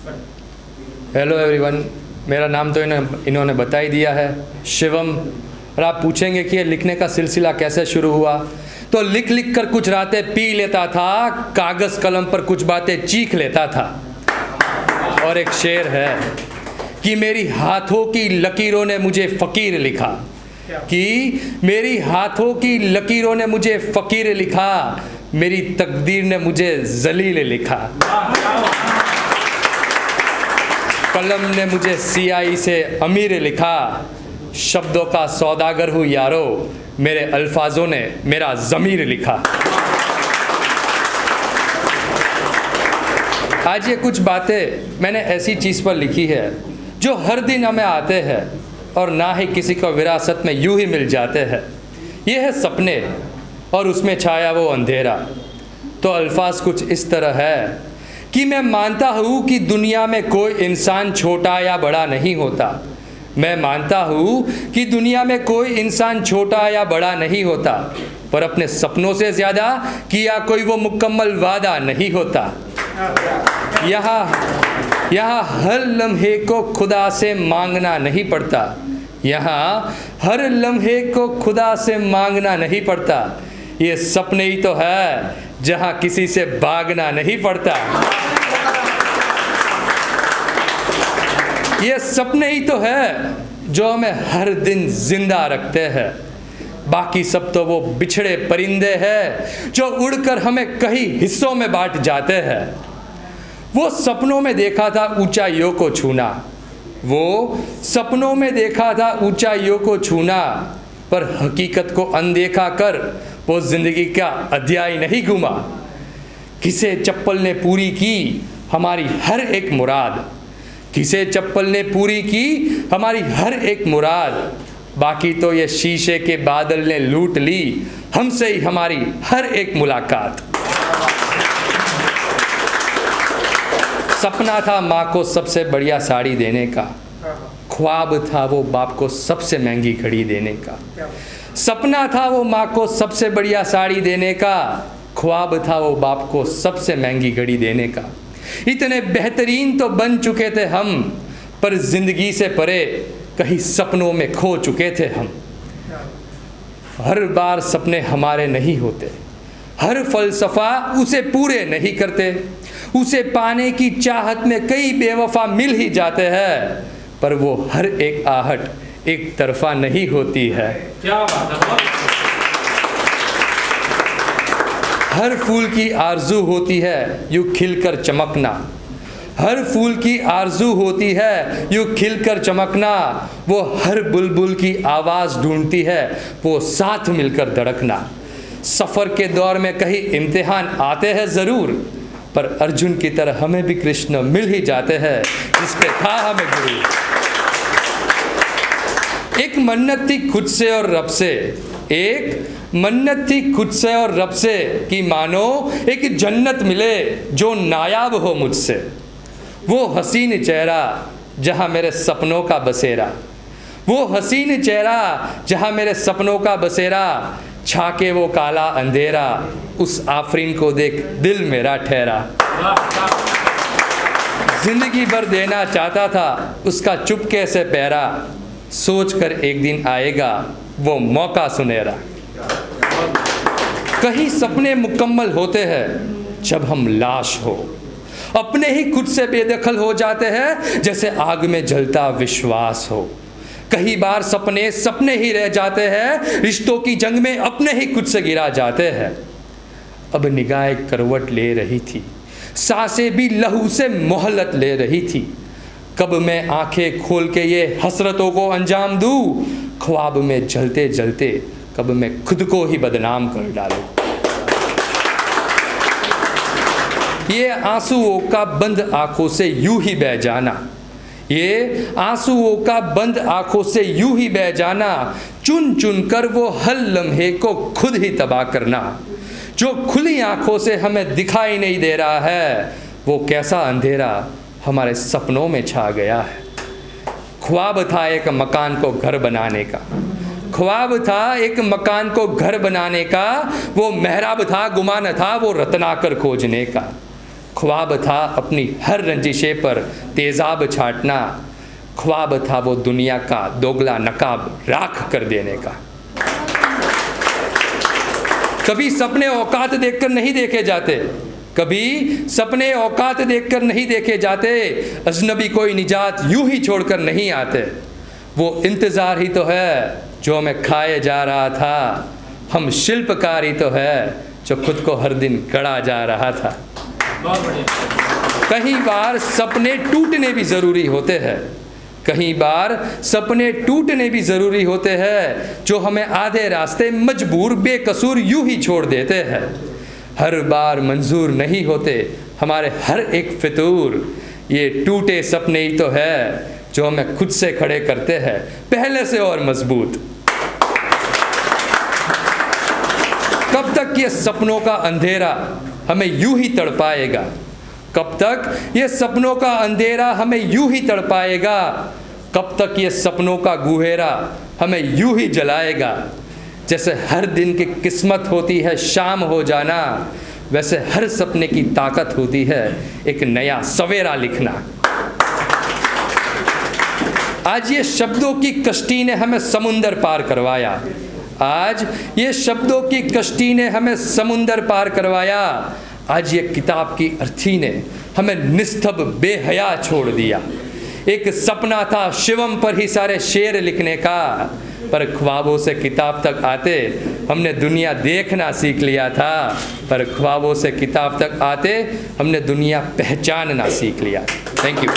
Hello everyone, मेरा नाम तो इन्होंने बता ही दिया है, शिवम। और आप पूछेंगे कि ये लिखने का सिलसिला कैसे शुरू हुआ, तो लिख लिख कर कुछ रातें पी लेता था, कागज़ कलम पर कुछ बातें चीख लेता था। और एक शेर है कि मेरी हाथों की लकीरों ने मुझे फ़कीर लिखा, कि मेरी हाथों की लकीरों ने मुझे फ़कीर लिखा, मेरी तकदीर ने मुझे जलील लिखा। कलम ने मुझे सियाही से अमीर लिखा, शब्दों का सौदागर हूँ यारो, मेरे अल्फाजों ने मेरा ज़मीर लिखा। आज ये कुछ बातें मैंने ऐसी चीज़ पर लिखी है जो हर दिन हमें आते हैं और ना ही किसी को विरासत में यूं ही मिल जाते हैं। ये है सपने और उसमें छाया वो अंधेरा। तो अल्फाज कुछ इस तरह है कि मैं मानता हूँ कि दुनिया में कोई इंसान छोटा या बड़ा नहीं होता। मैं मानता हूँ कि दुनिया में कोई इंसान छोटा या बड़ा नहीं होता, पर अपने सपनों से ज़्यादा किया कोई वो मुकम्मल वादा नहीं होता। यहाँ हर लम्हे को खुदा से मांगना नहीं पड़ता, यहाँ हर लम्हे को खुदा से मांगना नहीं पड़ता। ये सपने ही तो है जहाँ किसी से भागना नहीं पड़ता। ये सपने ही तो है जो हमें हर दिन जिंदा रखते हैं। बाकी सब तो वो बिछड़े परिंदे हैं जो उड़कर हमें कई हिस्सों में बांट जाते हैं। वो सपनों में देखा था ऊंचाइयों को छूना, वो सपनों में देखा था ऊंचाइयों को छूना, पर हकीकत को अनदेखा कर वो जिंदगी का अध्याय नहीं घूमा। किसे चप्पल ने पूरी की हमारी हर एक मुराद, किसे चप्पल ने पूरी की हमारी हर एक मुराद, बाकी तो ये शीशे के बादल ने लूट ली हमसे ही हमारी हर एक मुलाकात। सपना था माँ को सबसे बढ़िया साड़ी देने का, ख्वाब था वो बाप को सबसे महंगी घड़ी देने का। सपना था वो माँ को सबसे बढ़िया साड़ी देने का, ख्वाब था वो बाप को सबसे महंगी घड़ी देने का। इतने बेहतरीन तो बन चुके थे हम, पर जिंदगी से परे कहीं सपनों में खो चुके थे हम। हर बार सपने हमारे नहीं होते, हर फलसफा उसे पूरे नहीं करते। उसे पाने की चाहत में कई बेवफा मिल ही जाते हैं, पर वो हर एक आहट एक तरफा नहीं होती है। क्या बात है। हर फूल की आरजू होती है यूँ खिलकर चमकना, हर फूल की आरजू होती है यूँ खिलकर चमकना। वो हर बुलबुल की आवाज़ ढूंढती है वो साथ मिलकर धड़कना। सफ़र के दौर में कहीं इम्तिहान आते हैं ज़रूर, पर अर्जुन की तरह हमें भी कृष्ण मिल ही जाते हैं जिस पे था हमें गुरु। एक मन्नत थी खुद से और रब से, एक मन्नत थी खुद से और रब से कि मानो एक जन्नत मिले जो नायाब हो मुझसे। वो हसीन चेहरा जहाँ मेरे सपनों का बसेरा, वो हसीन चेहरा जहाँ मेरे सपनों का बसेरा। छाके वो काला अंधेरा, उस आफरीन को देख दिल मेरा ठहरा। जिंदगी भर देना चाहता था उसका चुपके से पहरा, सोच कर एक दिन आएगा वो मौका सुनहरा। कहीं सपने मुकम्मल होते हैं जब हम लाश हो, अपने ही खुद से बेदखल हो जाते हैं जैसे आग में जलता विश्वास हो। कई बार सपने सपने ही रह जाते हैं, रिश्तों की जंग में अपने ही खुद से गिरा जाते हैं। अब निगाहें करवट ले रही थी, सांसें भी लहू से मोहलत ले रही थी। कब मैं आंखें खोल के ये हसरतों को अंजाम दूँ, ख्वाब में जलते जलते कब मैं खुद को ही बदनाम कर डालूं। ये आंसुओं का बंद आंखों से यूं ही बह जाना, ये आंसुओं का बंद आंखों से यूं ही बह जाना। चुन चुन कर वो हर लम्हे को खुद ही तबाह करना। जो खुली आंखों से हमें दिखाई नहीं दे रहा है, वो कैसा अंधेरा हमारे सपनों में छा गया है। ख्वाब था एक मकान को घर बनाने का, ख्वाब था एक मकान को घर बनाने का। वो मेहराब था गुमान था वो रत्नाकर खोजने का। ख्वाब था अपनी हर रंजिशे पर तेज़ाब छाटना, ख्वाब था वो दुनिया का दोगला नकाब राख कर देने का। कभी सपने औकात देखकर नहीं देखे जाते, कभी सपने औकात देखकर नहीं देखे जाते, अजनबी कोई निजात यूं ही छोड़कर नहीं आते। वो इंतज़ार ही तो है जो हमें खाए जा रहा था, हम शिल्पकार ही तो है जो खुद को हर दिन गढ़ा जा रहा था। कई बार सपने टूटने भी ज़रूरी होते हैं, कई बार सपने टूटने भी ज़रूरी होते हैं, जो हमें आधे रास्ते मजबूर बेकसूर यूं ही छोड़ देते हैं। हर बार मंजूर नहीं होते हमारे हर एक फितूर, ये टूटे सपने ही तो है जो हमें खुद से खड़े करते हैं पहले से और मजबूत। कब तक ये सपनों का अंधेरा हमें यूं ही तड़पाएगा, कब तक ये सपनों का अंधेरा हमें यूं ही तड़पाएगा, कब तक ये सपनों का गुहेरा हमें यूं ही जलाएगा। जैसे हर दिन की किस्मत होती है शाम हो जाना, वैसे हर सपने की ताकत होती है एक नया सवेरा लिखना। आज ये शब्दों की कश्ती ने हमें समुंदर पार करवाया, आज ये शब्दों की कश्ती ने हमें समुंदर पार करवाया, आज ये किताब की अर्थी ने हमें निस्तब बेहया छोड़ दिया। एक सपना था शिवम पर ही सारे शेर लिखने का, पर ख्वाबों से किताब तक आते हमने दुनिया देखना सीख लिया था, पर ख्वाबों से किताब तक आते हमने दुनिया पहचानना सीख लिया। Thank you.